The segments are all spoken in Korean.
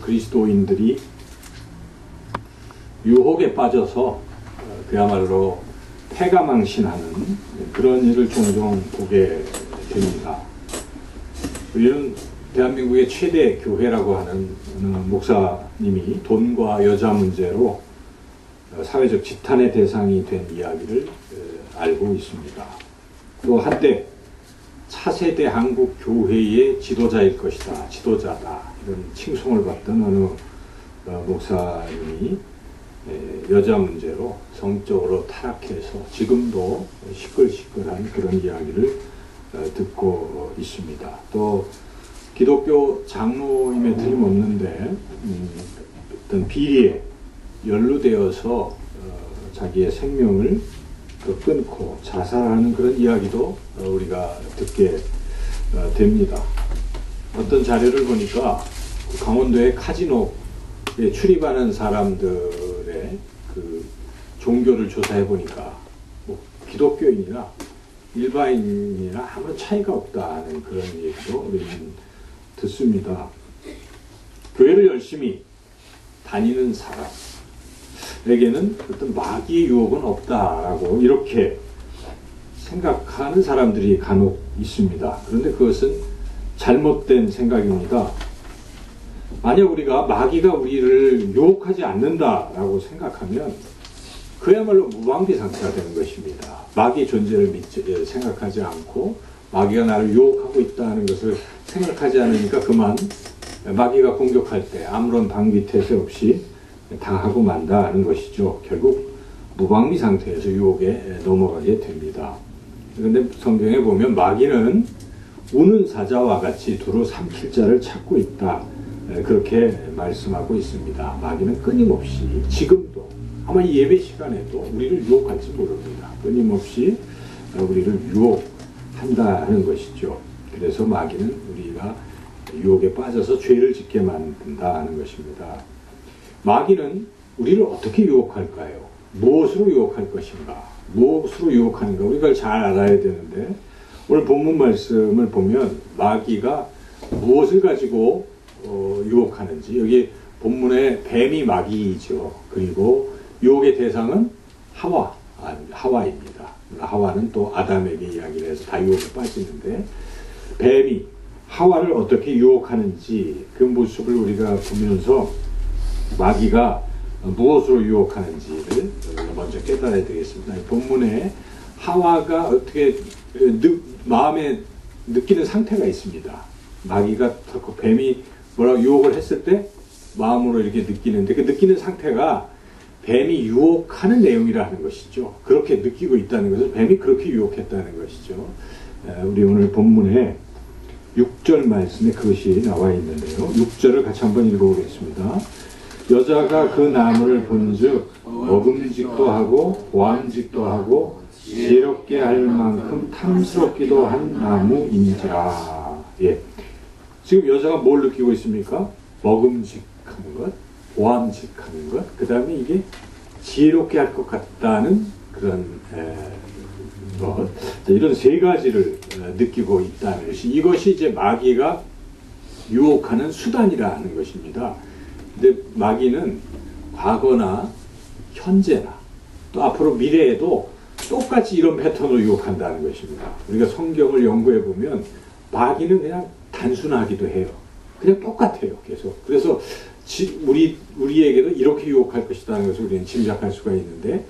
그리스도인들이 유혹에 빠져서 그야말로 패가망신하는 그런 일을 종종 보게 됩니다. 우리는 대한민국의 최대 교회라고 하는 목사님이 돈과 여자 문제로 사회적 지탄의 대상이 된 이야기를 알고 있습니다. 또 한때 차세대 한국 교회의 지도자일 것이다, 지도자다 이런 칭송을 받던 어느 목사님이 여자 문제로 성적으로 타락해서 지금도 시끌시끌한 그런 이야기를 듣고 있습니다. 또 기독교 장로임에 틀림없는데 어떤 비리에 연루되어서 자기의 생명을 끊고 자살하는 그런 이야기도 우리가 듣게 됩니다. 어떤 자료를 보니까 강원도의 카지노에 출입하는 사람들의 그 종교를 조사해 보니까 뭐 기독교인이나 일반인이나 아무런 차이가 없다는 그런 얘기도 우리는 듣습니다. 교회를 열심히 다니는 사람에게는 어떤 마귀의 유혹은 없다라고 이렇게 생각하는 사람들이 간혹 있습니다. 그런데 그것은 잘못된 생각입니다. 만약 우리가 마귀가 우리를 유혹하지 않는다라고 생각하면 그야말로 무방비 상태가 되는 것입니다. 마귀의 존재를 생각하지 않고 마귀가 나를 유혹하고 있다는 것을 생각하지 않으니까 그만 마귀가 공격할 때 아무런 방비태세 없이 당하고 만다는 것이죠. 결국 무방비 상태에서 유혹에 넘어가게 됩니다. 그런데 성경에 보면 마귀는 우는 사자와 같이 두루 삼킬 자를 찾고 있다. 그렇게 말씀하고 있습니다. 마귀는 끊임없이 지금도 아마 이 예배 시간에도 우리를 유혹할지 모릅니다. 끊임없이 우리를 유혹한다는 것이죠. 그래서 마귀는 우리가 유혹에 빠져서 죄를 짓게 만든다는 것입니다. 마귀는 우리를 어떻게 유혹할까요? 무엇으로 유혹할 것인가? 무엇으로 유혹하는가? 우리가 잘 알아야 되는데 오늘 본문 말씀을 보면 마귀가 무엇을 가지고 유혹하는지 여기 본문에 뱀이 마귀이죠. 그리고 유혹의 대상은 하와입니다. 하와는 또 아담에게 이야기를 해서 다 유혹에 빠지는데 뱀이 하와를 어떻게 유혹하는지 그 모습을 우리가 보면서 마귀가 무엇으로 유혹하는지를 먼저 깨달아야 되겠습니다. 본문에 하와가 어떻게 마음에 느끼는 상태가 있습니다. 마귀가 뱀이 뭐라고 유혹을 했을 때 마음으로 이렇게 느끼는데 그 느끼는 상태가 뱀이 유혹하는 내용이라는 것이죠. 그렇게 느끼고 있다는 것은 뱀이 그렇게 유혹했다는 것이죠. 우리 오늘 본문에 6절 말씀에 그것이 나와 있는데요. 6절을 같이 한번 읽어보겠습니다. 여자가 그 나무를 본즉 먹음직도 하고 보암직도 하고 지혜롭게 할 만큼 탐스럽기도 한 나무인지라. 예. 지금 여자가 뭘 느끼고 있습니까? 먹음직하는 것, 보암직하는 것, 그 다음에 이게 지혜롭게 할 것 같다는 그런 것, 이런 세 가지를 느끼고 있다는 것이 이것이 이제 마귀가 유혹하는 수단이라는 것입니다. 근데 마귀는 과거나 현재나 또 앞으로 미래에도 똑같이 이런 패턴으로 유혹한다는 것입니다. 우리가 성경을 연구해 보면 마귀는 그냥 단순하기도 해요. 그냥 똑같아요. 계속. 그래서 우리에게도 이렇게 유혹할 것이라는 것을 우리는 짐작할 수가 있는데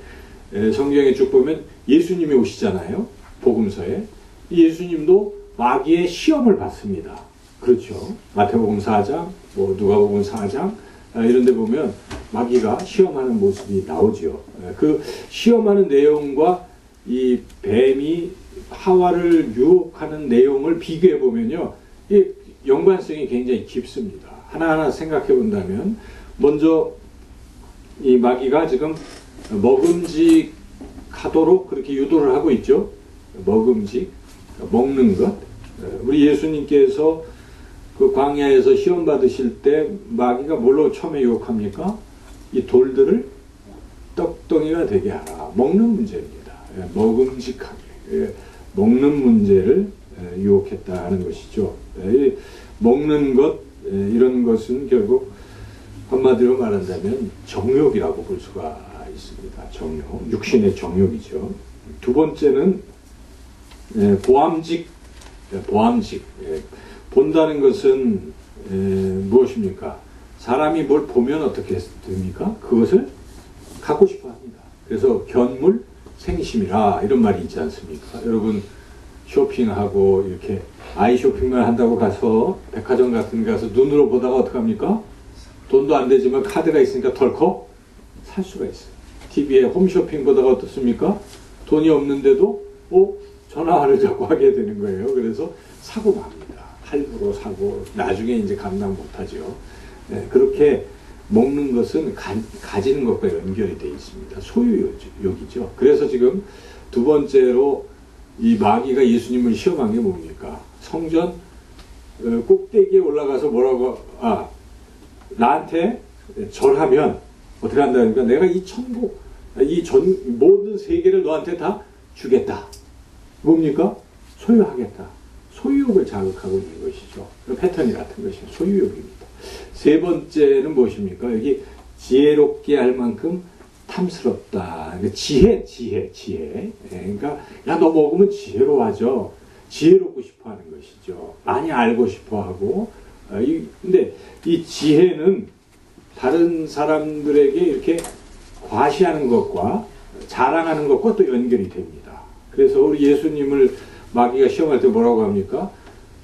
성경에 쭉 보면 예수님이 오시잖아요. 복음서에. 예수님도 마귀의 시험을 받습니다. 그렇죠. 마태복음 4장, 누가복음 4장 이런 데 보면 마귀가 시험하는 모습이 나오죠. 그 시험하는 내용과 이 뱀이 하와를 유혹하는 내용을 비교해 보면요. 이 연관성이 굉장히 깊습니다. 하나하나 생각해 본다면 먼저 이 마귀가 지금 먹음직하도록 그렇게 유도를 하고 있죠. 먹는 것. 우리 예수님께서 그 광야에서 시험 받으실 때 마귀가 뭘로 처음에 유혹합니까? 이 돌들을 떡덩이가 되게 하라. 먹는 문제입니다. 먹음직하게. 먹는 문제를 유혹했다는 것이죠. 먹는 것, 이런 것은 결국 한마디로 말한다면 정욕이라고 볼 수가 있습니다. 정욕, 육신의 정욕이죠. 두 번째는 보암직, 보암직. 본다는 것은 무엇입니까? 사람이 뭘 보면 어떻게 됩니까? 그것을 갖고 싶어 합니다. 그래서 견물 생심이라 이런 말이 있지 않습니까? 여러분 쇼핑하고 이렇게 아이 쇼핑만 한다고 가서 백화점 같은 데 가서 눈으로 보다가 어떡합니까? 돈도 안 되지만 카드가 있으니까 덜컥 살 수가 있어요. TV에 홈쇼핑 보다가 어떻습니까? 돈이 없는데도 전화를 자꾸 하게 되는 거예요. 그래서 사고 맙니다. 할부로 사고 나중에 이제 감당 못하죠. 그렇게 먹는 것은 가지는 것과 연결이 되어 있습니다. 소유욕이죠. 그래서 지금 두 번째로 이 마귀가 예수님을 시험한 게 뭡니까? 성전 꼭대기에 올라가서 뭐라고 나한테 절하면 어떻게 한다니까? 내가 이 천국, 모든 세계를 너한테 다 주겠다. 뭡니까? 소유하겠다. 소유욕을 자극하고 있는 것이죠. 패턴이 같은 것이 소유욕입니다. 세 번째는 무엇입니까? 여기 지혜롭게 할 만큼 탐스럽다. 지혜. 그러니까 야, 너 먹으면 지혜로워져. 지혜롭고 싶어하는 것이죠. 많이 알고 싶어하고. 근데 이 지혜는 다른 사람들에게 이렇게 과시하는 것과 자랑하는 것과 또 연결이 됩니다. 그래서 우리 예수님을 마귀가 시험할 때 뭐라고 합니까?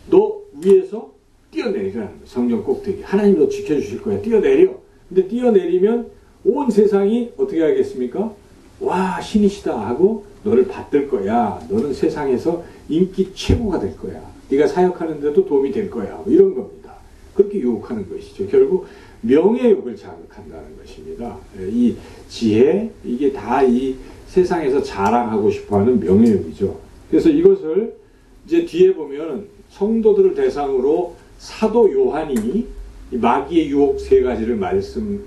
너 위에서 뛰어내리라는 거예요. 성전 꼭대기. 하나님 너 지켜주실 거야. 뛰어내려. 근데 뛰어내리면 온 세상이 어떻게 하겠습니까? 와, 신이시다 하고 너를 받들 거야. 너는 세상에서 인기 최고가 될 거야. 네가 사역하는데도 도움이 될 거야. 뭐 이런 겁니다. 그렇게 유혹하는 것이죠. 결국 명예욕을 자극한다는 것입니다. 이 지혜, 이게 다 이 세상에서 자랑하고 싶어하는 명예욕이죠. 그래서 이것을 이제 뒤에 보면 성도들을 대상으로 사도 요한이 마귀의 유혹 세 가지를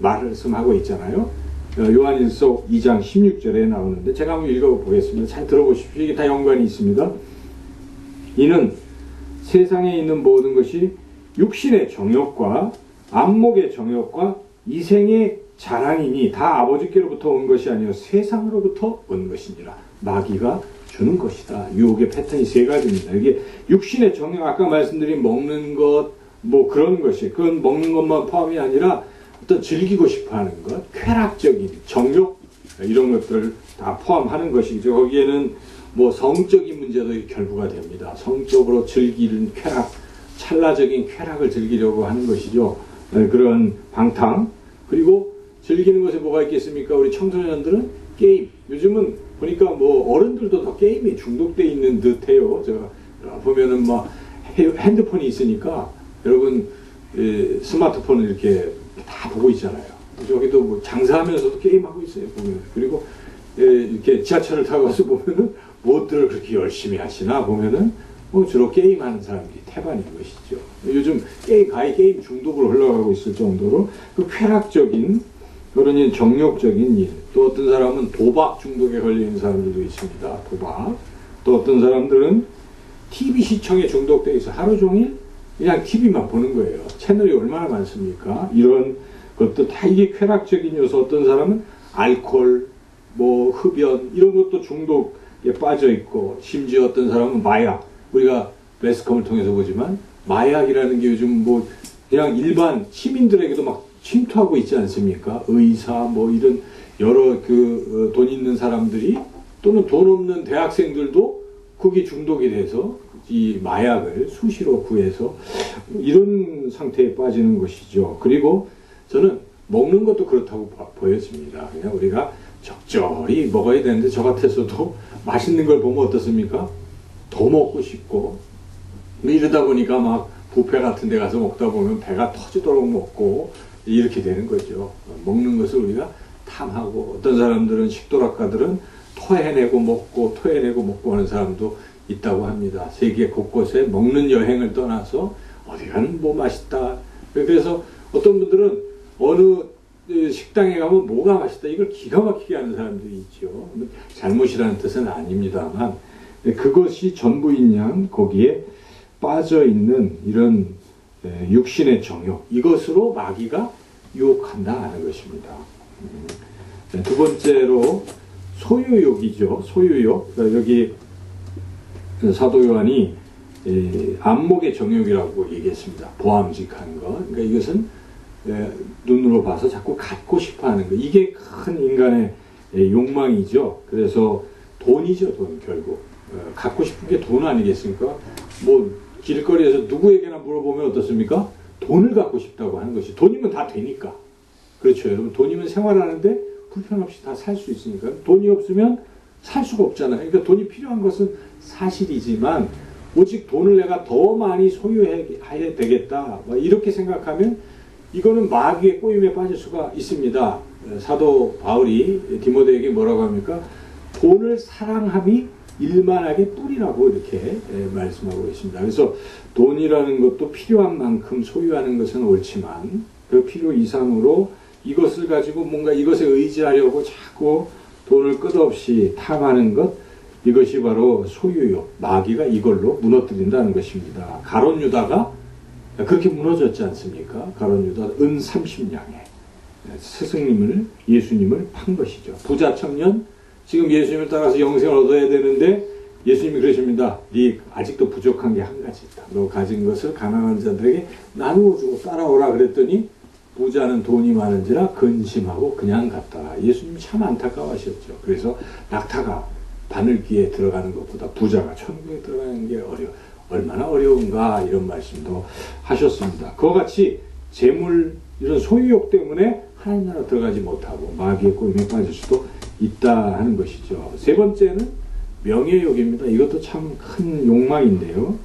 말씀하고 있잖아요. 요한일서 2장 16절에 나오는데 제가 한번 읽어보겠습니다. 잘 들어보십시오. 이게 다 연관이 있습니다. 이는 세상에 있는 모든 것이 육신의 정욕과 안목의 정욕과 이생의 자랑이니 다 아버지께로부터 온 것이 아니요 세상으로부터 온 것이니라. 마귀가 주는 것이다. 유혹의 패턴이 세 가지입니다. 이게 육신의 정욕, 아까 말씀드린 먹는 것, 뭐 그런 것이, 그건 먹는 것만 포함이 아니라 어떤 즐기고 싶어 하는 것, 쾌락적인 정욕, 이런 것들을 다 포함하는 것이죠. 거기에는 뭐 성적인 문제도 결부가 됩니다. 성적으로 즐기는 쾌락, 찰나적인 쾌락을 즐기려고 하는 것이죠. 그런 방탕. 그리고 즐기는 것에 뭐가 있겠습니까? 우리 청소년들은 게임. 요즘은 보니까 뭐 어른들도 더 게임에 중독돼 있는 듯해요. 제가 보면은 막 핸드폰이 있으니까 여러분 스마트폰을 이렇게 다 보고 있잖아요. 저기도 뭐 장사하면서도 게임하고 있어요. 보면. 그리고 이렇게 지하철을 타고 가서 보면은 무엇들을 그렇게 열심히 하시나 보면은 뭐 주로 게임하는 사람들이 태반인 것이죠. 요즘 게임 중독으로 흘러가고 있을 정도로 그 쾌락적인 그런 정욕적인 일. 또 어떤 사람은 도박 중독에 걸리는 사람들도 있습니다. 도박. 또 어떤 사람들은 TV 시청에 중독되어 있어 하루 종일 그냥 TV만 보는 거예요. 채널이 얼마나 많습니까? 이런 것도 다 이게 쾌락적인 요소. 어떤 사람은 알코올, 뭐 흡연 이런 것도 중독에 빠져 있고, 심지어 어떤 사람은 마약. 우리가 매스컴을 통해서 보지만 마약이라는 게 요즘 뭐 그냥 일반 시민들에게도 막 침투하고 있지 않습니까? 의사 뭐 이런 여러 돈 있는 사람들이 또는 돈 없는 대학생들도 거기 중독이 돼서 이 마약을 수시로 구해서 이런 상태에 빠지는 것이죠. 그리고 저는 먹는 것도 그렇다고 보여집니다. 그냥 우리가 적절히 먹어야 되는데 저 같아서도 맛있는 걸 보면 어떻습니까? 더 먹고 싶고 이러다 보니까 막 뷔페 같은 데 가서 먹다 보면 배가 터지도록 먹고 이렇게 되는 거죠. 먹는 것을 우리가 탐하고, 어떤 사람들은 식도락가들은 토해내고 먹고 하는 사람도 있다고 합니다. 세계 곳곳에 먹는 여행을 떠나서 어디 가는 뭐 맛있다. 그래서 어떤 분들은 어느 식당에 가면 뭐가 맛있다 이걸 기가 막히게 하는 사람들이 있죠. 잘못이라는 뜻은 아닙니다만 그것이 전부인 양 거기에 빠져 있는 이런 육신의 정욕, 이것으로 마귀가 유혹한다 하는 것입니다. 두 번째로 소유욕이죠. 소유욕. 여기 사도 요한이 안목의 정욕이라고 얘기했습니다. 보암직한 것. 그러니까 이것은 눈으로 봐서 자꾸 갖고 싶어하는 것. 이게 큰 인간의 욕망이죠. 그래서 돈이죠, 돈 결국. 갖고 싶은 게 돈 아니겠습니까? 뭐 길거리에서 누구에게나 물어보면 어떻습니까? 돈을 갖고 싶다고 하는 것이. 돈이면 다 되니까. 그렇죠, 여러분. 돈이면 생활하는데 불편 없이 다 살 수 있으니까. 돈이 없으면 살 수가 없잖아요. 그러니까 돈이 필요한 것은 사실이지만 오직 돈을 내가 더 많이 소유해야 되겠다. 이렇게 생각하면 이거는 마귀의 꼬임에 빠질 수가 있습니다. 사도 바울이 디모데에게 뭐라고 합니까? 돈을 사랑함이 일만하게 뿌리라고 이렇게 말씀하고 있습니다. 그래서 돈이라는 것도 필요한 만큼 소유하는 것은 옳지만 그 필요 이상으로 이것을 가지고 뭔가 이것에 의지하려고 자꾸 돈을 끝없이 탐하는 것, 이것이 바로 소유욕, 마귀가 이걸로 무너뜨린다는 것입니다. 가룟 유다가 그렇게 무너졌지 않습니까? 가룟 유다 은 30냥에 스승님을, 예수님을 판 것이죠. 부자 청년, 지금 예수님을 따라서 영생을 얻어야 되는데 예수님이 그러십니다. 네 아직도 부족한 게 한 가지 있다. 너 가진 것을 가난한 자들에게 나누어 주고 따라오라 그랬더니 부자는 돈이 많은지라 근심하고 그냥 갔다. 예수님이 참 안타까워하셨죠. 그래서 낙타가 바늘귀에 들어가는 것보다 부자가 천국에 들어가는 게 얼마나 어려운가 이런 말씀도 하셨습니다. 그와 같이 재물 이런 소유욕 때문에 하나님 나라 들어가지 못하고 마귀의 꼬임에 빠질 수도 있다 하는 것이죠. 세 번째는 명예욕입니다. 이것도 참 큰 욕망인데요.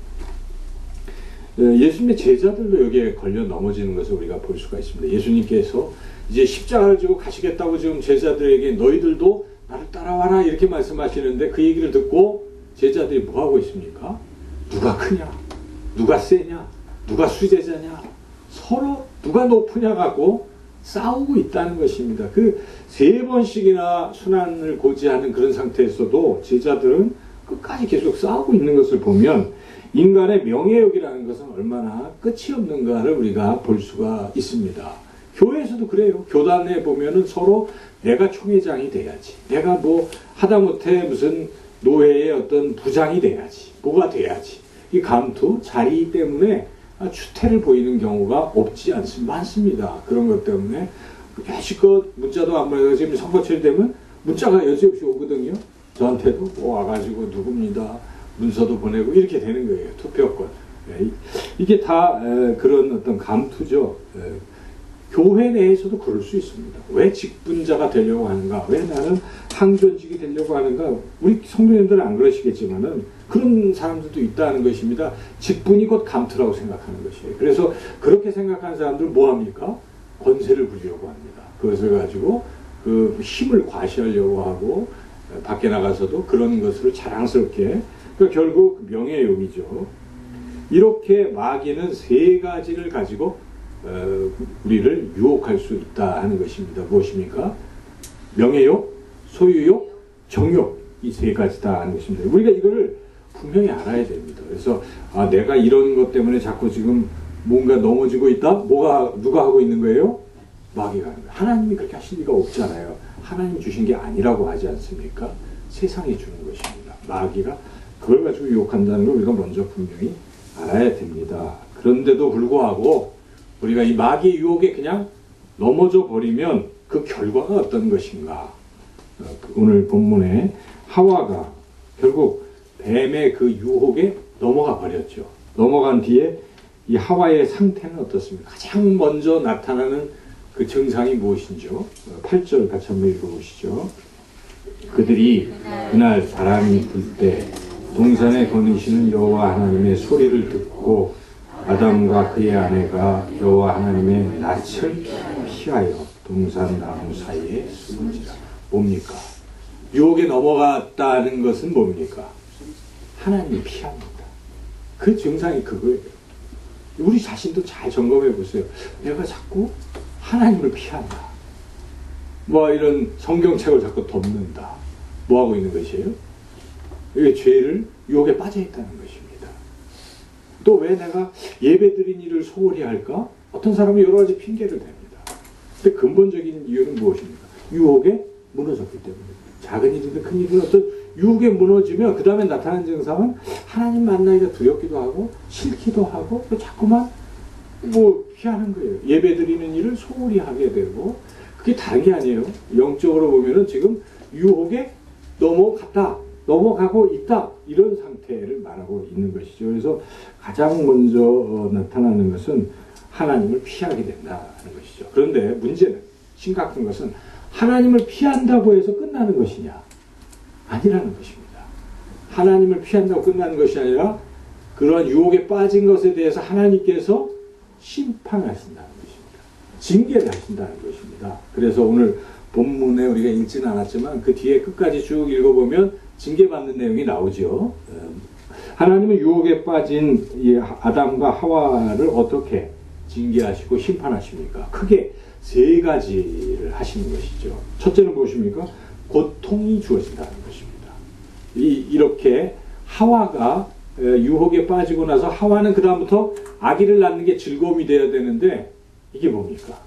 예수님의 제자들도 여기에 걸려 넘어지는 것을 우리가 볼 수가 있습니다. 예수님께서 이제 십자가를 지고 가시겠다고 지금 제자들에게 너희들도 나를 따라와라 이렇게 말씀하시는데 그 얘기를 듣고 제자들이 뭐 하고 있습니까? 누가 크냐? 누가 세냐? 누가 수제자냐? 서로 누가 높으냐 갖고 싸우고 있다는 것입니다. 그 세 번씩이나 순환을 고지하는 그런 상태에서도 제자들은 끝까지 계속 싸우고 있는 것을 보면 인간의 명예욕이라는 것은 얼마나 끝이 없는가를 우리가 볼 수가 있습니다. 교회에서도 그래요. 교단에 보면은 서로 내가 총회장이 돼야지. 내가 뭐 하다못해 무슨 노회의 어떤 부장이 돼야지. 뭐가 돼야지. 이 감투, 자리 때문에 추태를 보이는 경우가 없지 많습니다. 그런 것 때문에 여지껏 문자도 안 보내고 지금 선거철이 되면 문자가 여지없이 오거든요. 저한테도 와가지고 누굽니다. 문서도 보내고 이렇게 되는 거예요. 투표권. 이게 다 그런 어떤 감투죠. 교회 내에서도 그럴 수 있습니다. 왜 직분자가 되려고 하는가? 왜 나는 항존직이 되려고 하는가? 우리 성도님들은 안 그러시겠지만은 그런 사람들도 있다는 것입니다. 직분이 곧 감투라고 생각하는 것이에요. 그래서 그렇게 생각하는 사람들은 뭐 합니까? 권세를 부리려고 합니다. 그것을 가지고 그 힘을 과시하려고 하고 밖에 나가서도 그런 것을 자랑스럽게 그러니까 결국 명예욕이죠. 이렇게 마귀는 세 가지를 가지고 우리를 유혹할 수 있다 하는 것입니다. 무엇입니까? 명예욕, 소유욕, 정욕 이 세 가지다 하는 것입니다. 우리가 이거를 분명히 알아야 됩니다. 그래서 내가 이런 것 때문에 자꾸 지금 뭔가 넘어지고 있다? 누가 하고 있는 거예요? 마귀가 하는 거예요. 하나님이 그렇게 하실 리가 없잖아요. 하나님 주신 게 아니라고 하지 않습니까? 세상이 주는 것입니다. 마귀가 그걸 가지고 유혹한다는 걸 우리가 먼저 분명히 알아야 됩니다. 그런데도 불구하고 우리가 이 마귀의 유혹에 그냥 넘어져 버리면 그 결과가 어떤 것인가? 오늘 본문에 하와가 결국 뱀의 그 유혹에 넘어가 버렸죠. 넘어간 뒤에 이 하와의 상태는 어떻습니까? 가장 먼저 나타나는 그 증상이 무엇인지요? 8절 같이 한번 읽어보시죠. 그들이 그날 바람이 불 때 동산에 거니시는 여호와 하나님의 소리를 듣고 아담과 그의 아내가 여호와 하나님의 낯을 피하여 동산 나무 사이에 숨은지라. 뭡니까? 유혹에 넘어갔다는 것은 뭡니까? 하나님을 피합니다. 그 증상이 그거예요. 우리 자신도 잘 점검해 보세요. 내가 자꾸 하나님을 피한다. 뭐 이런 성경책을 자꾸 덮는다. 뭐 하고 있는 것이에요? 이게 죄를 유혹에 빠져 있다는 것입니다. 또 왜 내가 예배 드린 일을 소홀히 할까? 어떤 사람은 여러 가지 핑계를 댑니다. 근데 근본적인 이유는 무엇입니까? 유혹에 무너졌기 때문에. 작은 일이든 큰 일이든 어떤 유혹에 무너지면 그 다음에 나타나는 증상은 하나님 만나기가 두렵기도 하고 싫기도 하고 자꾸만 뭐 피하는 거예요. 예배 드리는 일을 소홀히 하게 되고, 그게 다른 게 아니에요. 영적으로 보면은 지금 유혹에 넘어가고 있다, 이런 상태를 말하고 있는 것이죠. 그래서 가장 먼저 나타나는 것은 하나님을 피하게 된다는 것이죠. 그런데 문제는, 심각한 것은 하나님을 피한다고 해서 끝나는 것이냐? 아니라는 것입니다. 하나님을 피한다고 끝나는 것이 아니라 그러한 유혹에 빠진 것에 대해서 하나님께서 심판하신다는 것입니다. 징계를 하신다는 것입니다. 그래서 오늘 본문에 우리가 읽지는 않았지만 그 뒤에 끝까지 쭉 읽어보면 징계받는 내용이 나오죠. 하나님은 유혹에 빠진 이 아담과 하와를 어떻게 징계하시고 심판하십니까? 크게 세 가지를 하시는 것이죠. 첫째는 무엇입니까? 고통이 주어진다는 것입니다. 이렇게 하와가 유혹에 빠지고 나서 하와는 그 다음부터 아기를 낳는 게 즐거움이 되어야 되는데 이게 뭡니까?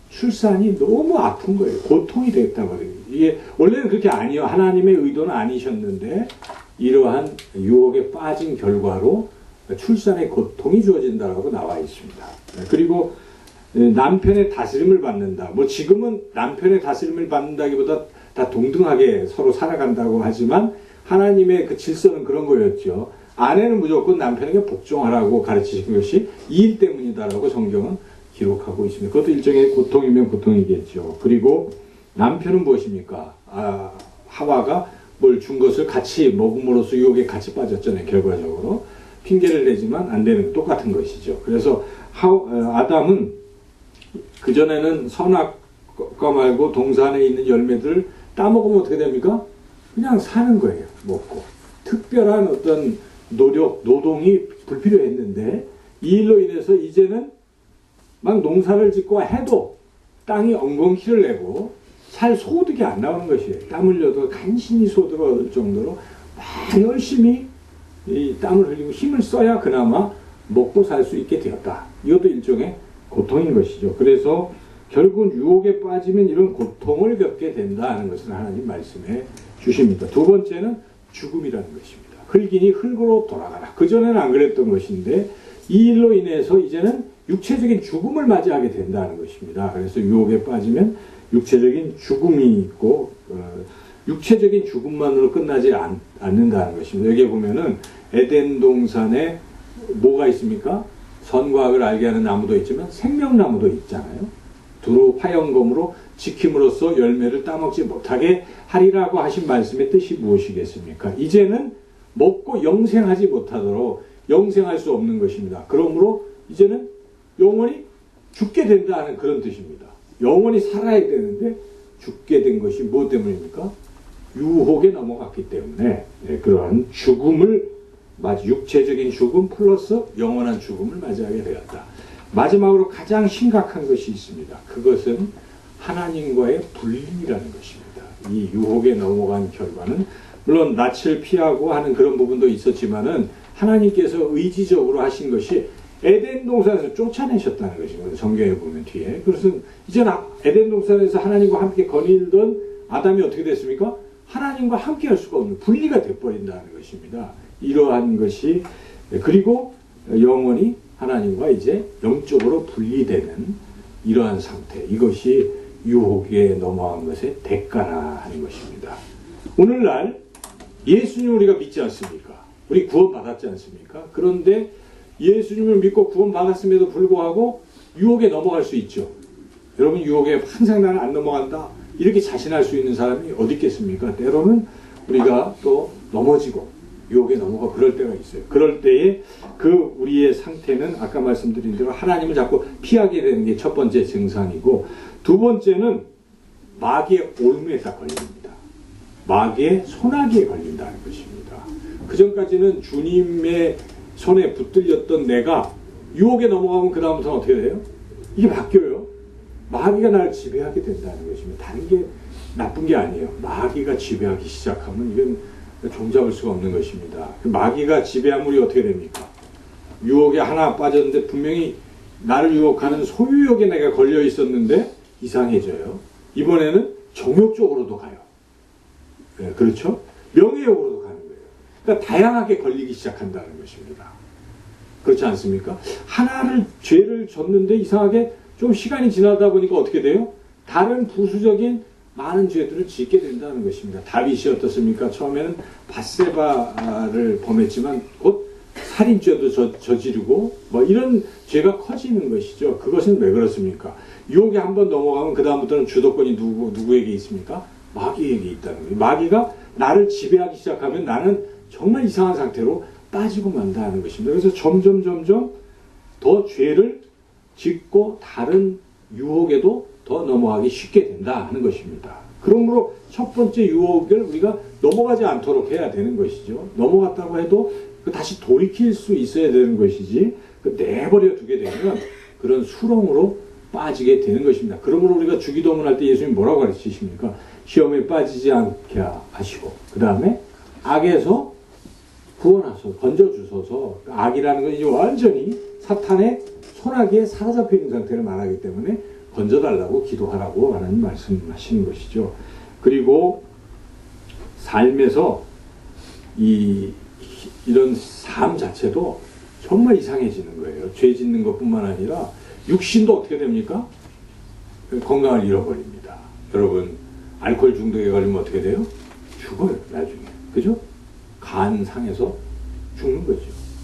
출산이 너무 아픈 거예요. 고통이 되겠다고 그래요. 이게 원래는 그렇게 아니에요. 하나님의 의도는 아니셨는데 이러한 유혹에 빠진 결과로 출산의 고통이 주어진다고 나와 있습니다. 그리고 남편의 다스림을 받는다. 뭐 지금은 남편의 다스림을 받는다기보다 다 동등하게 서로 살아간다고 하지만 하나님의 그 질서는 그런 거였죠. 아내는 무조건 남편에게 복종하라고 가르치신 것이 이 일 때문이다라고 성경은 기록하고 있습니다. 그것도 일종의 고통이면 고통이겠죠. 그리고 남편은 무엇입니까? 하와가 뭘 준 것을 같이 먹음으로써 유혹에 같이 빠졌잖아요. 결과적으로. 핑계를 내지만 안 되는 똑같은 것이죠. 그래서 아담은 그전에는 선악과 말고 동산에 있는 열매들을 따먹으면 어떻게 됩니까? 그냥 사는 거예요. 먹고. 특별한 어떤 노동이 불필요했는데 이 일로 인해서 이제는 막 농사를 짓고 해도 땅이 엉겅퀴를 내고 살 소득이 안 나오는 것이에요. 땀 흘려도 간신히 소득을 얻을 정도로 막 열심히 이 땀을 흘리고 힘을 써야 그나마 먹고 살 수 있게 되었다. 이것도 일종의 고통인 것이죠. 그래서 결국 유혹에 빠지면 이런 고통을 겪게 된다는 것을 하나님 말씀해 주십니다. 두 번째는 죽음이라는 것입니다. 흙이니 흙으로 돌아가라. 그전에는 안 그랬던 것인데 이 일로 인해서 이제는 육체적인 죽음을 맞이하게 된다는 것입니다. 그래서 유혹에 빠지면 육체적인 죽음이 있고 육체적인 죽음만으로 끝나지 않는다는 것입니다. 여기 보면은 에덴 동산에 뭐가 있습니까? 선과 악을 알게 하는 나무도 있지만 생명나무도 있잖아요. 두루 화영검으로 지킴으로써 열매를 따먹지 못하게 하리라고 하신 말씀의 뜻이 무엇이겠습니까? 이제는 먹고 영생하지 못하도록 영생할 수 없는 것입니다. 그러므로 이제는 영원히 죽게 된다는 그런 뜻입니다. 영원히 살아야 되는데 죽게 된 것이 무엇 때문입니까? 유혹에 넘어갔기 때문에 그러한 죽음을 육체적인 죽음 플러스 영원한 죽음을 맞이하게 되었다. 마지막으로 가장 심각한 것이 있습니다. 그것은 하나님과의 분리라는 것입니다. 이 유혹에 넘어간 결과는 물론 낯을 피하고 하는 그런 부분도 있었지만은 하나님께서 의지적으로 하신 것이 에덴 동산에서 쫓아내셨다는 것입니다. 성경에 보면 뒤에. 그래서 이제 에덴 동산에서 하나님과 함께 거닐던 아담이 어떻게 됐습니까? 하나님과 함께 할 수가 없는 분리가 되어버린다는 것입니다. 이러한 것이 그리고 영원히 하나님과 이제 영적으로 분리되는 이러한 상태, 이것이 유혹에 넘어간 것의 대가라 하는 것입니다. 오늘날 예수님 우리가 믿지 않습니까? 우리 구원받았지 않습니까? 그런데 예수님을 믿고 구원받았음에도 불구하고 유혹에 넘어갈 수 있죠. 여러분, 유혹에 항상 나는 안 넘어간다 이렇게 자신할 수 있는 사람이 어디 있겠습니까? 때로는 우리가 또 넘어지고 유혹에 넘어가 그럴 때가 있어요. 그럴 때에 그 우리의 상태는 아까 말씀드린 대로 하나님을 자꾸 피하게 되는 게 첫 번째 증상이고, 두 번째는 마귀의 올무에 다 걸립니다. 마귀의 손아귀에 걸린다는 것입니다. 그 전까지는 주님의 손에 붙들렸던 내가 유혹에 넘어가면 그 다음부터는 어떻게 돼요? 이게 바뀌어요. 마귀가 나를 지배하게 된다는 것입니다. 다른 게 나쁜 게 아니에요. 마귀가 지배하기 시작하면 이건 종잡을 수가 없는 것입니다. 그 마귀가 지배하면 우리 어떻게 됩니까? 유혹에 하나 빠졌는데 분명히 나를 유혹하는 소유욕에 내가 걸려 있었는데 이상해져요. 이번에는 정욕 쪽으로도 가요. 네, 그렇죠? 명예욕으로도 가는 거예요. 그러니까 다양하게 걸리기 시작한다는 것입니다. 그렇지 않습니까? 하나를 죄를 졌는데 이상하게 좀 시간이 지나다 보니까 어떻게 돼요? 다른 부수적인 많은 죄들을 짓게 된다는 것입니다. 다윗이 어떻습니까? 처음에는 밧세바를 범했지만 곧 살인죄도 저지르고 뭐 이런 죄가 커지는 것이죠. 그것은 왜 그렇습니까? 유혹에 한번 넘어가면 그 다음부터는 주도권이 누구에게 있습니까? 마귀에게 있다는 거예요. 마귀가 나를 지배하기 시작하면 나는 정말 이상한 상태로 빠지고 만다는 것입니다. 그래서 점점 더 죄를 짓고 다른 유혹에도 더 넘어가기 쉽게 된다 하는 것입니다. 그러므로 첫 번째 유혹을 우리가 넘어가지 않도록 해야 되는 것이죠. 넘어갔다고 해도 다시 돌이킬 수 있어야 되는 것이지 내버려 두게 되면 그런 수렁으로 빠지게 되는 것입니다. 그러므로 우리가 주기도문 할 때 예수님 뭐라고 가르치십니까? 시험에 빠지지 않게 하시고 그 다음에 악에서 구원하소서 건져주소서. 악이라는 건 이제 완전히 사탄의 손아귀에 사로잡혀 있는 상태를 말하기 때문에 건져달라고 기도하라고 하는 말씀하시는 것이죠. 그리고 삶에서 이런 삶 자체도 정말 이상해지는 거예요. 죄 짓는 것뿐만 아니라 육신도 어떻게 됩니까? 건강을 잃어버립니다. 여러분 알코올 중독에 걸리면 어떻게 돼요? 죽어요 나중에. 그죠? 간 상해서 죽는 거죠.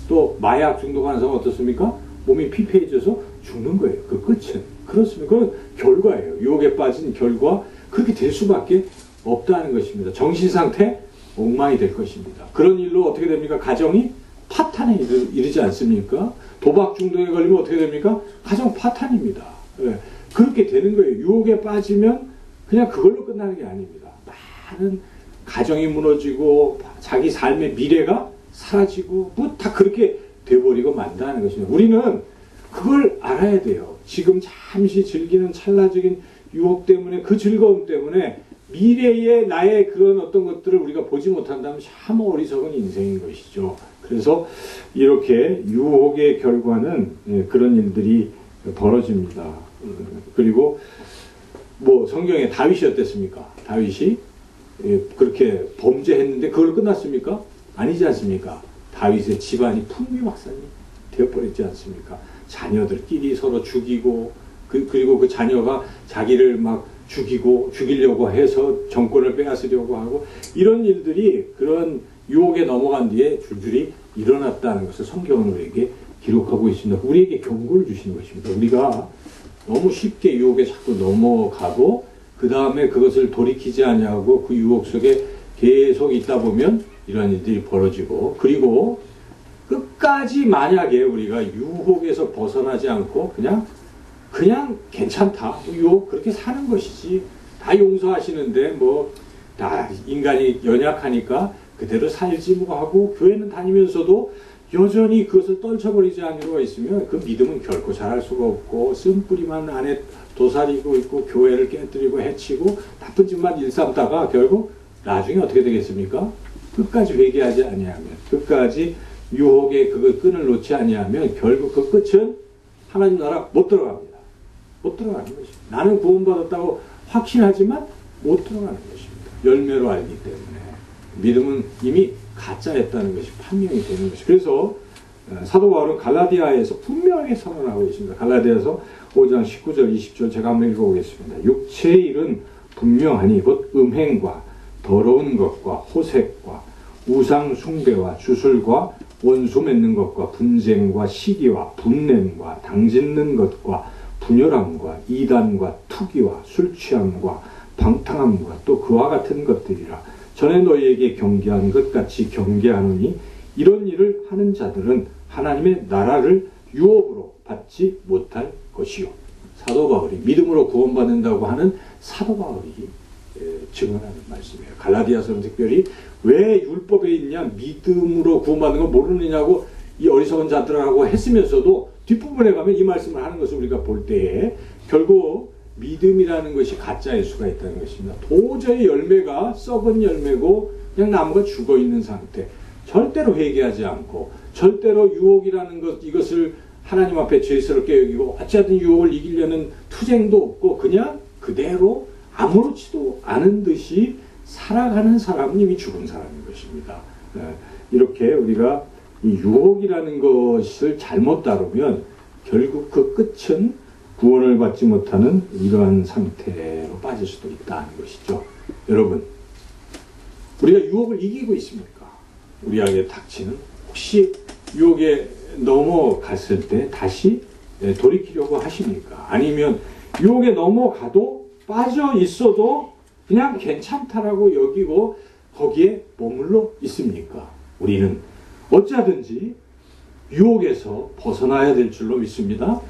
또 마약 중독하는 사람은 어떻습니까? 몸이 피폐해져서 죽는 거예요. 그 끝은. 그렇습니다. 그건 결과예요. 유혹에 빠진 결과 그렇게 될 수밖에 없다는 것입니다. 정신상태 엉망이 될 것입니다. 그런 일로 어떻게 됩니까? 가정이 파탄에 이르지 않습니까? 도박 중독에 걸리면 어떻게 됩니까? 가정 파탄입니다. 네. 그렇게 되는 거예요. 유혹에 빠지면 그냥 그걸로 끝나는 게 아닙니다. 많은 가정이 무너지고 자기 삶의 미래가 사라지고 뭐 다 그렇게 돼버리고 만다는 것입니다. 우리는 그걸 알아야 돼요. 지금 잠시 즐기는 찰나적인 유혹 때문에 그 즐거움 때문에 미래의 나의 그런 어떤 것들을 우리가 보지 못한다면 참 어리석은 인생인 것이죠. 그래서 이렇게 유혹의 결과는 그런 일들이 벌어집니다. 그리고 뭐 성경에 다윗이 어땠습니까? 다윗이 그렇게 범죄했는데 그걸 끝났습니까? 아니지 않습니까? 다윗의 집안이 풍비박산이 되어버렸지 않습니까? 자녀들끼리 서로 죽이고 그리고 그 자녀가 자기를 막 죽이려고 해서 정권을 빼앗으려고 하고 이런 일들이 그런 유혹에 넘어간 뒤에 줄줄이 일어났다는 것을 성경은 우리에게 기록하고 있습니다. 우리에게 경고를 주시는 것입니다. 우리가 너무 쉽게 유혹에 자꾸 넘어가고 그 다음에 그것을 돌이키지 않냐고 그 유혹 속에 계속 있다 보면 이런 일들이 벌어지고 그리고 끝까지 만약에 우리가 유혹에서 벗어나지 않고 그냥 괜찮다. 유혹 그렇게 사는 것이지. 다 용서하시는데 뭐 다 인간이 연약하니까 그대로 살지 뭐 하고 교회는 다니면서도 여전히 그것을 떨쳐버리지 않으려고 있으면 그 믿음은 결코 자랄 수가 없고 쓴뿌리만 안에 도사리고 있고 교회를 깨뜨리고 해치고 나쁜 짓만 일삼다가 결국 나중에 어떻게 되겠습니까? 끝까지 회개하지 아니하면 끝까지 유혹의 그 끈을 놓지 아니하면 결국 그 끝은 하나님 나라 못 들어갑니다. 못 들어가는 것입니다. 나는 구원받았다고 확신하지만 못 들어가는 것입니다. 열매로 알기 때문에 믿음은 이미 가짜였다는 것이 판명이 되는 것이죠. 그래서 사도 바울은 갈라디아에서 분명하게 선언하고 있습니다. 갈라디아서 5장 19절 20절 제가 한번 읽어보겠습니다. 육체의 일은 분명하니 곧 음행과 더러운 것과 호색과 우상 숭배와 주술과 원수 맺는 것과 분쟁과 시기와 분냄과 당짓는 것과 분열함과 이단과 투기와 술취함과 방탕함과 또 그와 같은 것들이라. 전에 너희에게 경계한 것 같이 경계하노니 이런 일을 하는 자들은 하나님의 나라를 유업으로 받지 못할 것이요. 사도 바울이 믿음으로 구원받는다고 하는 사도 바울이 증언하는 말씀이에요. 갈라디아서는 특별히 왜 율법에 있냐 믿음으로 구원받는 걸 모르느냐고 이 어리석은 자들하고 했으면서도 뒷부분에 가면 이 말씀을 하는 것을 우리가 볼 때에 결국 믿음이라는 것이 가짜일 수가 있다는 것입니다. 도저히 열매가 썩은 열매고 그냥 나무가 죽어있는 상태. 절대로 회개하지 않고 절대로 유혹이라는 것 이것을 하나님 앞에 죄스럽게 여기고 어찌하든 유혹을 이기려는 투쟁도 없고 그냥 그대로 아무렇지도 않은 듯이 살아가는 사람은 이미 죽은 사람인 것입니다. 이렇게 우리가 이 유혹이라는 것을 잘못 다루면 결국 그 끝은 구원을 받지 못하는 이러한 상태로 빠질 수도 있다는 것이죠. 여러분, 우리가 유혹을 이기고 있습니까? 우리에게 닥치는, 혹시 유혹에 넘어갔을 때 다시 돌이키려고 하십니까? 아니면 유혹에 넘어가도 빠져 있어도 그냥 괜찮다라고 여기고 거기에 머물러 있습니까? 우리는 어찌하든지 유혹에서 벗어나야 될 줄로 믿습니다.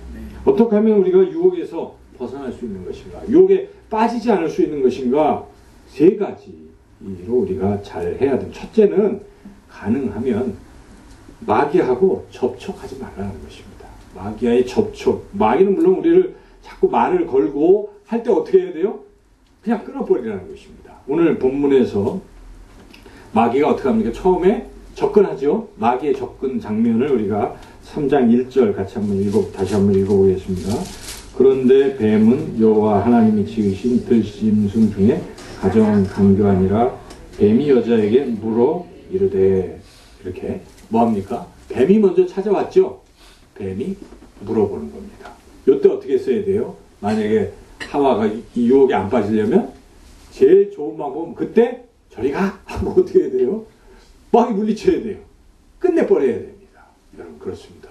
어떻게 하면 우리가 유혹에서 벗어날 수 있는 것인가? 유혹에 빠지지 않을 수 있는 것인가? 세 가지로 우리가 잘 해야 됩니다. 첫째는 가능하면 마귀하고 접촉하지 말라는 것입니다. 마귀와의 접촉. 마귀는 물론 우리를 자꾸 말을 걸고 할 때 어떻게 해야 돼요? 그냥 끊어버리라는 것입니다. 오늘 본문에서 마귀가 어떻게 합니까? 처음에 접근하죠. 마귀의 접근 장면을 우리가 3장 1절 같이 다시 한번 읽어보겠습니다. 그런데 뱀은 여호와 하나님이 지으신 들짐승 중에 가장 강교하니라. 뱀이 여자에게 물어 이르되, 이렇게 뭐합니까? 뱀이 먼저 찾아왔죠. 뱀이 물어보는 겁니다. 이때 어떻게 써야 돼요? 만약에 하와가 이 유혹에 안 빠지려면 제일 좋은 방법은 그때 저리 가! 하고 어떻게 해야 돼요? 막 물리쳐야 돼요. 끝내버려야 됩니다. 여러분, 그렇습니다.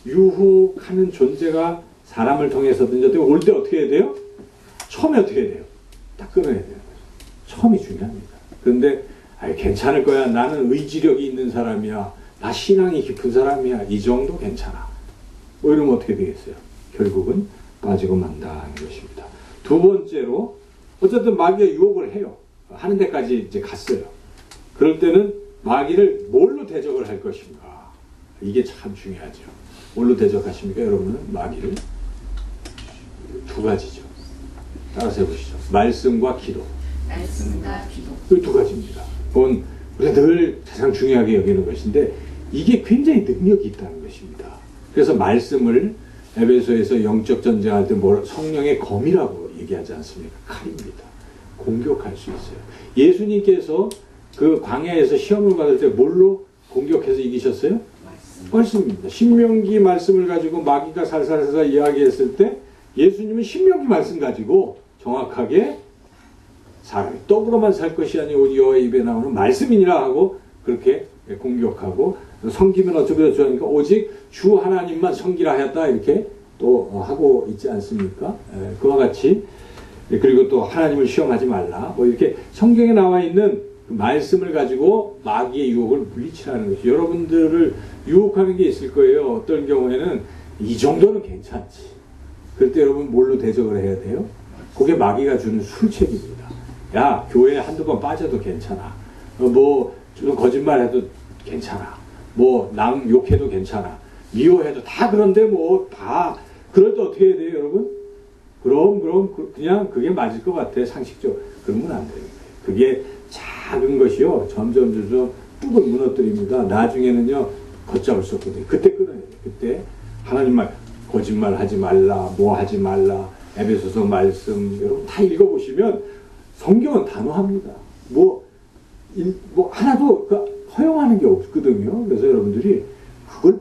유혹하는 존재가 사람을 통해서든지 올 때 어떻게 해야 돼요? 처음에 어떻게 해야 돼요? 딱 끊어야 되는 거죠. 처음이 중요합니다. 그런데 괜찮을 거야. 나는 의지력이 있는 사람이야. 나 신앙이 깊은 사람이야. 이 정도 괜찮아. 뭐 이러면 어떻게 되겠어요? 결국은 빠지고 만다는 것입니다. 두 번째로, 어쨌든 마귀가 유혹을 해요. 하는 데까지 이제 갔어요. 그럴 때는 마귀를 뭘로 대적을 할 것인가? 이게 참 중요하죠. 뭘로 대적하십니까, 여러분은? 마귀를 두 가지죠. 따라서 해보시죠. 말씀과 기도. 말씀과 기도. 이 두 가지입니다. 그건 우리가 늘 가장 중요하게 여기는 것인데, 이게 굉장히 능력이 있다는 것입니다. 그래서 말씀을 에베소에서 영적 전쟁할 때 성령의 검이라고 얘기하지 않습니까? 칼입니다. 공격할 수 있어요. 예수님께서 그 광야에서 시험을 받을 때 뭘로 공격해서 이기셨어요? 말씀입니다. 신명기 말씀을 가지고 마귀가 살살살살 이야기했을 때 예수님은 신명기 말씀 가지고 정확하게 사람이 떡으로만 살 것이 아니오 오직 여호와의 입에 나오는 말씀이니라 하고 그렇게 공격하고, 섬기면 어쩌고 저쩌고 하니까 오직 주 하나님만 섬기라 하였다 이렇게 또 하고 있지 않습니까? 그와 같이, 그리고 또 하나님을 시험하지 말라 뭐 이렇게 성경에 나와 있는 그 말씀을 가지고 마귀의 유혹을 물리치라는 것이, 여러분들을 유혹하는 게 있을 거예요. 어떤 경우에는 이 정도는 괜찮지. 그럴 때 여러분 뭘로 대적을 해야 돼요? 그게 마귀가 주는 술책입니다. 야, 교회에 한두 번 빠져도 괜찮아. 좀 거짓말해도 괜찮아. 남 욕해도 괜찮아. 미워해도 다 그런데 다 그럴 때 어떻게 해야 돼요, 여러분? 그럼 그냥 그게 맞을 것 같아, 상식적으로. 그러면 안 돼요. 그게 작은 것이요, 점점 뚝을 무너뜨립니다. 나중에는요, 걷잡을 수 없거든요. 그때 끊어야 돼요. 그때 하나님 말, 거짓말 하지 말라, 하지 말라, 에베소서 말씀, 여러분 다 읽어보시면 성경은 단호합니다. 하나도 허용하는 게 없거든요. 그래서 여러분들이 그걸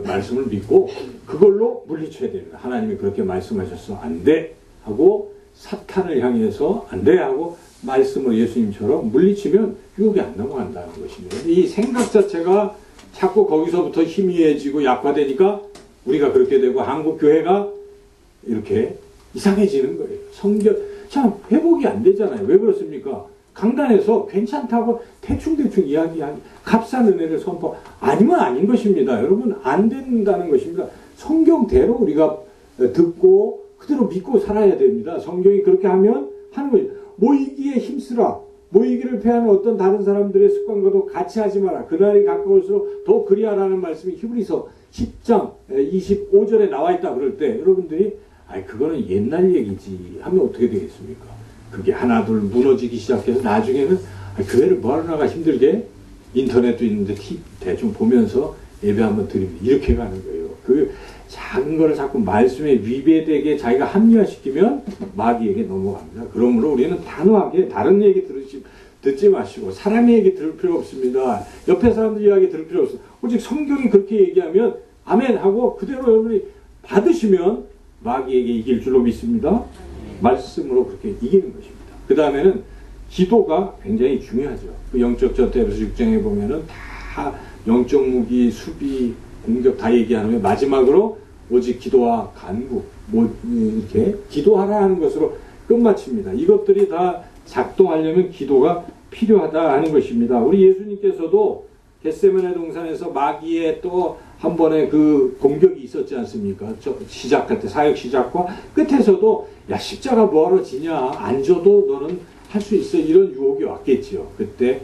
말씀을 믿고 그걸로 물리쳐야 됩니다. 하나님이 그렇게 말씀하셨어. 안 돼. 하고 사탄을 향해서 안 돼. 하고 말씀을 예수님처럼 물리치면 유혹이 안 넘어간다는 것입니다. 이 생각 자체가 자꾸 거기서부터 희미해지고 약화되니까 우리가 그렇게 되고 한국 교회가 이렇게 이상해지는 거예요. 성경 참 회복이 안 되잖아요. 왜 그렇습니까? 강단에서 괜찮다고 대충 이야기하니 값싼 은혜를 선포 아니면 아닌 것입니다. 여러분, 안 된다는 것입니다. 성경대로 우리가 듣고 그대로 믿고 살아야 됩니다. 성경이 그렇게 하면 하는 거예요. 모이기에 힘쓰라. 모이기를 패하는 어떤 다른 사람들의 습관과도 같이 하지 마라. 그날이 가까울수록 더 그리하라는 말씀이 히브리서 10장 25절에 나와 있다 그럴 때 여러분들이 그거는 옛날 얘기지 하면 어떻게 되겠습니까? 그게 하나둘 무너지기 시작해서 나중에는 교회를 뭐하러 나가 힘들게 인터넷도 있는데 대충 보면서 예배 한번 드립니다. 이렇게 가는 거예요. 작은 거를 자꾸 말씀에 위배되게 자기가 합리화시키면 마귀에게 넘어갑니다. 그러므로 우리는 단호하게 다른 얘기 듣지 마시고 사람의 얘기 들을 필요 없습니다. 옆에 사람들 이야기 들을 필요 없습니다. 오직 성경이 그렇게 얘기하면 아멘 하고 그대로 여러분이 받으시면 마귀에게 이길 줄로 믿습니다. 말씀으로 그렇게 이기는 것입니다. 그 다음에는 기도가 굉장히 중요하죠. 그 영적 전투에서 6장에 보면은 다 영적 무기, 수비, 공격 다 얘기하는 마지막으로 오직 기도와 간구, 이렇게 기도하라 하는 것으로 끝마칩니다. 이것들이 다 작동하려면 기도가 필요하다 하는 것입니다. 우리 예수님께서도 겟세마네 동산에서 마귀의 또 한 번의 그 공격이 있었지 않습니까? 시작할 때 사역 시작과 끝에서도 야 십자가 뭐하러 지냐 안 져도 너는 할 수 있어 이런 유혹이 왔겠지요. 그때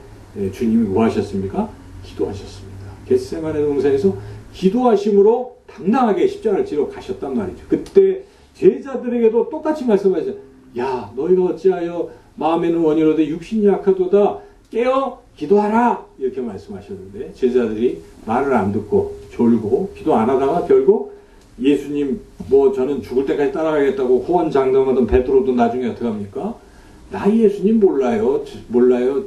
주님이 뭐 하셨습니까? 기도하셨습니다. 겟세마네 동산에서 기도하심으로 당당하게 십자가를 지러 가셨단 말이죠. 그때 제자들에게도 똑같이 말씀하셨어요. 야 너희가 어찌하여 마음에는 원이로되 육신이 약하도다 깨어 기도하라 이렇게 말씀하셨는데 제자들이 말을 안 듣고 졸고 기도 안 하다가 결국 예수님 뭐 저는 죽을 때까지 따라가겠다고 호언장담하던 베드로도 나중에 어떻게 합니까? 나 예수님 몰라요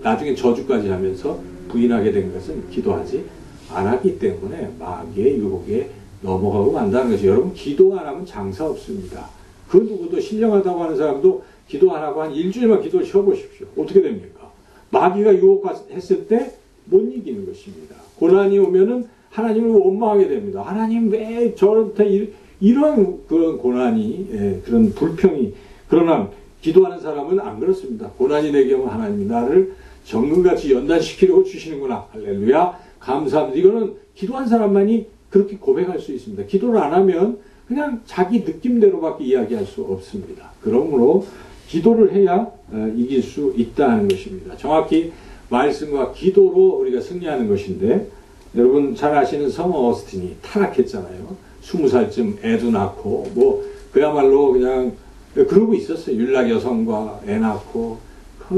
나중에 저주까지 하면서 부인하게 된 것은 기도하지 않았기 때문에 마귀의 유혹에 넘어가고 만다는 것이 여러분 기도 안 하면 장사 없습니다. 그 누구도 신령하다고 하는 사람도 기도 안 하고 한 일주일만 기도를 쉬어보십시오. 어떻게 됩니까? 마귀가 유혹했을 때 못 이기는 것입니다. 고난이 오면은 하나님을 원망하게 됩니다. 하나님 왜 저한테 이런 그런 고난이 그런 불평이 그러나 기도하는 사람은 안 그렇습니다. 고난이 내게 오면 하나님이 나를 정금같이 연단시키려고 주시는구나. 할렐루야 감사합니다. 이거는 기도한 사람만이 그렇게 고백할 수 있습니다. 기도를 안 하면 그냥 자기 느낌대로밖에 이야기할 수 없습니다. 그러므로 기도를 해야 이길 수 있다는 것입니다. 정확히 말씀과 기도로 우리가 승리하는 것인데 여러분 잘 아시는 성 어거스틴이 타락했잖아요. 20살쯤 애도 낳고 뭐 그야말로 그냥 그러고 있었어요. 율락 여성과 애 낳고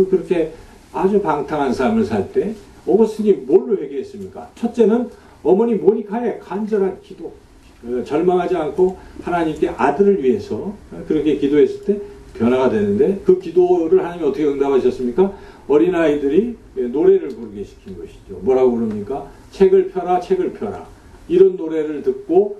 그렇게 아주 방탕한 삶을 살 때 어거스틴이 뭘로 회개했습니까? 첫째는 어머니 모니카의 간절한 기도 절망하지 않고 하나님께 아들을 위해서 그렇게 기도했을 때 변화가 되는데 그 기도를 하나님이 어떻게 응답하셨습니까? 어린아이들이 노래를 부르게 시킨 것이죠. 뭐라고 부릅니까? 책을 펴라 책을 펴라 이런 노래를 듣고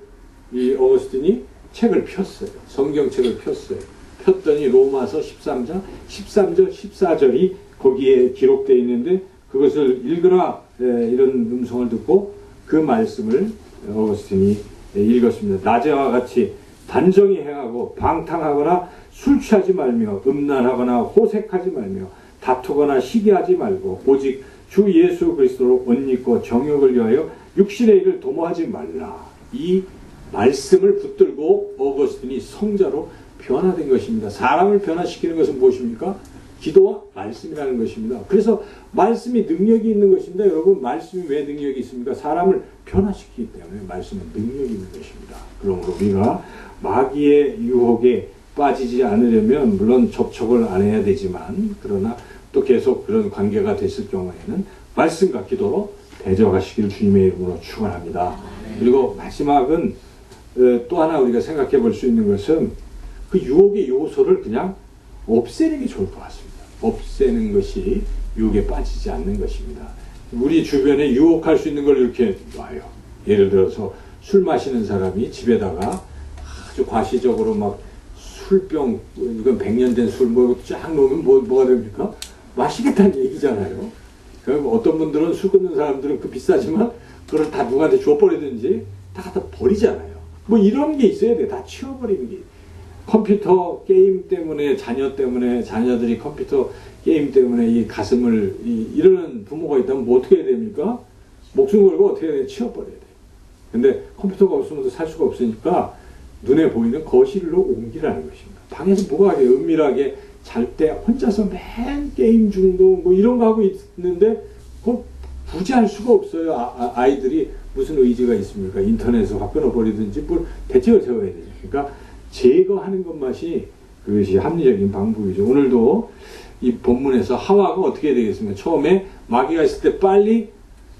이 어거스틴이 책을 폈어요. 성경책을 폈어요. 폈더니 로마서 13장 13절 14절이 거기에 기록되어 있는데 그것을 읽으라 이런 음성을 듣고 그 말씀을 어거스틴이 읽었습니다. 낮에와 같이 단정히 행하고 방탕하거나 술 취하지 말며 음란하거나 호색하지 말며 다투거나 시기하지 말고 오직 주 예수 그리스도로 옷 입고 정욕을 위하여 육신의 일을 도모하지 말라. 이 말씀을 붙들고 어거스틴이 성자로 변화된 것입니다. 사람을 변화시키는 것은 무엇입니까? 기도와 말씀이라는 것입니다. 그래서 말씀이 능력이 있는 것인데 여러분 말씀이 왜 능력이 있습니까? 사람을 변화시키기 때문에 말씀은 능력이 있는 것입니다. 그러므로 우리가 마귀의 유혹에 빠지지 않으려면 물론 접촉을 안 해야 되지만 그러나 또 계속 그런 관계가 됐을 경우에는 말씀과 기도로 대적하시길 주님의 이름으로 축원합니다. 그리고 마지막은 또 하나 우리가 생각해 볼 수 있는 것은 그 유혹의 요소를 그냥 없애는 게 좋을 것 같습니다. 없애는 것이 유혹에 빠지지 않는 것입니다. 우리 주변에 유혹할 수 있는 걸 이렇게 놔요. 예를 들어서 술 마시는 사람이 집에다가 아주 과시적으로 막 술병, 이건 100년 된 술 뭐 쫙 놓으면 뭐가 됩니까? 마시겠다는 얘기잖아요. 어떤 분들은 술 끊는 사람들은 그 비싸지만 그걸 다 누구한테 줘버리든지 다 갖다 버리잖아요. 뭐 이런 게 있어야 돼. 다 치워버리는 게. 컴퓨터 게임 때문에 자녀들이 컴퓨터 게임 때문에 이 가슴을 이러는 부모가 있다면 뭐 어떻게 해야 됩니까? 목숨 걸고 어떻게 해야 돼? 치워버려야 돼. 근데 컴퓨터가 없으면 살 수가 없으니까 눈에 보이는 거실로 옮기라는 것입니다. 방에서 뭐가 하게 은밀하게 잘 때 혼자서 맨 게임 중도 뭐 이런 거 하고 있는데 그걸 굳이 할 수가 없어요. 아이들이 무슨 의지가 있습니까? 인터넷에서 확 끊어버리든지 뭘 대책을 세워야 되죠. 그러니까 제거하는 것만이 그것이 합리적인 방법이죠. 오늘도 이 본문에서 하와가 어떻게 되겠습니까? 처음에 마귀가 있을 때 빨리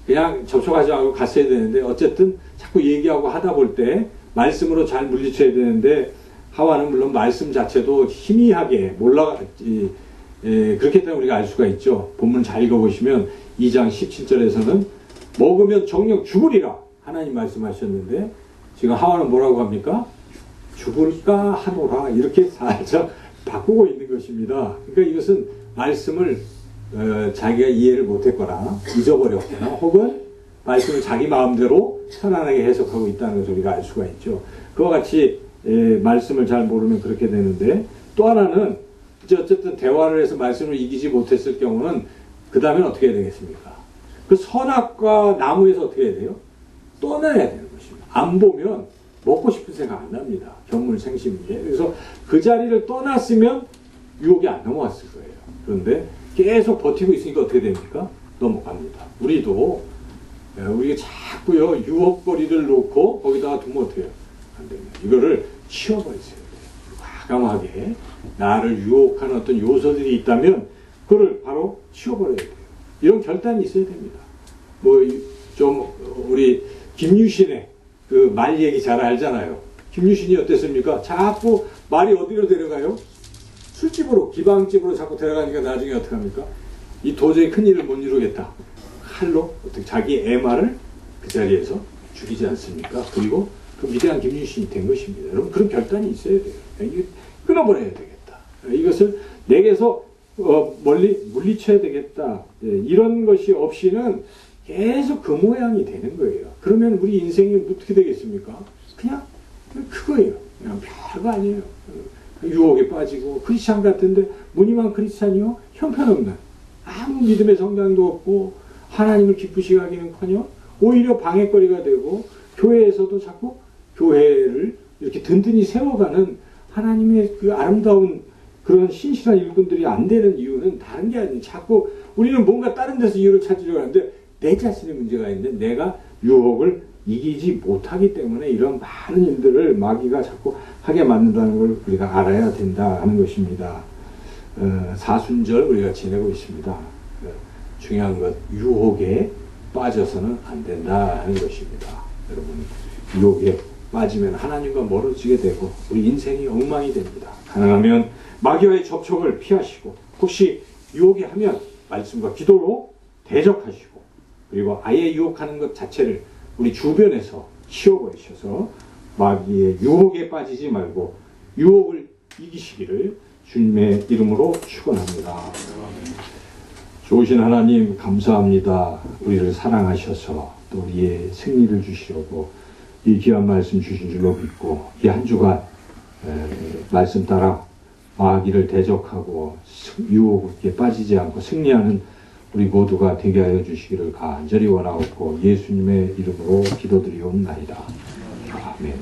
그냥 접촉하지 않고 갔어야 되는데 어쨌든 자꾸 얘기하고 하다 볼 때 말씀으로 잘 물리쳐야 되는데 하와는 물론 말씀 자체도 희미하게 그렇기 때문에 우리가 알 수가 있죠. 본문 잘 읽어보시면 2장 17절에서는 먹으면 정녕 죽으리라 하나님 말씀하셨는데 지금 하와는 뭐라고 합니까? 죽을까 하노라 이렇게 살짝 바꾸고 있는 것입니다. 그러니까 이것은 말씀을 자기가 이해를 못했거나 잊어버렸거나 혹은 말씀을 자기 마음대로 편안하게 해석하고 있다는 것을 우리가 알 수가 있죠. 그와 같이 말씀을 잘 모르면 그렇게 되는데 또 하나는 이제 어쨌든 대화를 해서 말씀을 이기지 못했을 경우는 그 다음엔 어떻게 해야 되겠습니까? 그 선악과 나무에서 어떻게 해야 돼요? 떠나야 되는 것입니다. 안 보면 먹고 싶은 생각 안 납니다. 견물생심인데. 그래서 그 자리를 떠났으면 유혹이 안 넘어왔을 거예요. 그런데 계속 버티고 있으니까 어떻게 됩니까? 넘어갑니다. 우리가 자꾸요 유혹거리를 놓고 거기다가 두면 어떻게 해요? 안 됩니다. 이거를 치워버리셔야 돼요. 과감하게 나를 유혹하는 어떤 요소들이 있다면 그걸 바로 치워버려야 돼요. 이런 결단이 있어야 됩니다. 좀 우리 김유신의 그 말 얘기 잘 알잖아요. 김유신이 어땠습니까? 자꾸 말이 어디로 데려가요? 술집으로, 기방집으로 자꾸 데려가니까 나중에 어떻게 합니까? 이 도저히 큰일을 못 이루겠다. 칼로 어떻게 자기 애말을 그 자리에서 죽이지 않습니까? 그리고 그 위대한 김유신이 된 것입니다. 여러분 그런 결단이 있어야 돼요. 이게 끊어버려야 되겠다. 이것을 내게서 멀리 물리쳐야 되겠다. 이런 것이 없이는 계속 그 모양이 되는 거예요. 그러면 우리 인생이 어떻게 되겠습니까? 그냥 그거예요. 그냥 별거 아니에요. 유혹에 빠지고 크리스찬 같은데 무늬만 크리스찬이요? 형편없는 아무 믿음의 성장도 없고 하나님을 기쁘시게 하기는커녕 오히려 방해거리가 되고 교회에서도 자꾸 교회를 이렇게 든든히 세워가는 하나님의 그 아름다운 그런 신실한 일꾼들이 안 되는 이유는 다른 게 아니에요. 자꾸 우리는 뭔가 다른 데서 이유를 찾으려고 하는데 내 자신의 문제가 있는데 내가 유혹을 이기지 못하기 때문에 이런 많은 일들을 마귀가 자꾸 하게 만든다는 걸 우리가 알아야 된다 하는 것입니다. 사순절 우리가 지내고 있습니다. 중요한 것 유혹에 빠져서는 안 된다 하는 것입니다. 여러분 유혹에 빠지면 하나님과 멀어지게 되고 우리 인생이 엉망이 됩니다. 가능하면 마귀와의 접촉을 피하시고 혹시 유혹이 하면 말씀과 기도로 대적하시고 그리고 아예 유혹하는 것 자체를 우리 주변에서 치워버리셔서 마귀의 유혹에 빠지지 말고 유혹을 이기시기를 주님의 이름으로 축원합니다. 좋으신 하나님 감사합니다. 우리를 사랑하셔서 또 우리의 승리를 주시려고 이 귀한 말씀 주신 줄로 믿고 이 한 주간 말씀 따라 마귀를 대적하고 유혹에 빠지지 않고 승리하는 우리 모두가 되게 하여 주시기를 간절히 원하옵고 예수님의 이름으로 기도드리옵나이다. 아멘.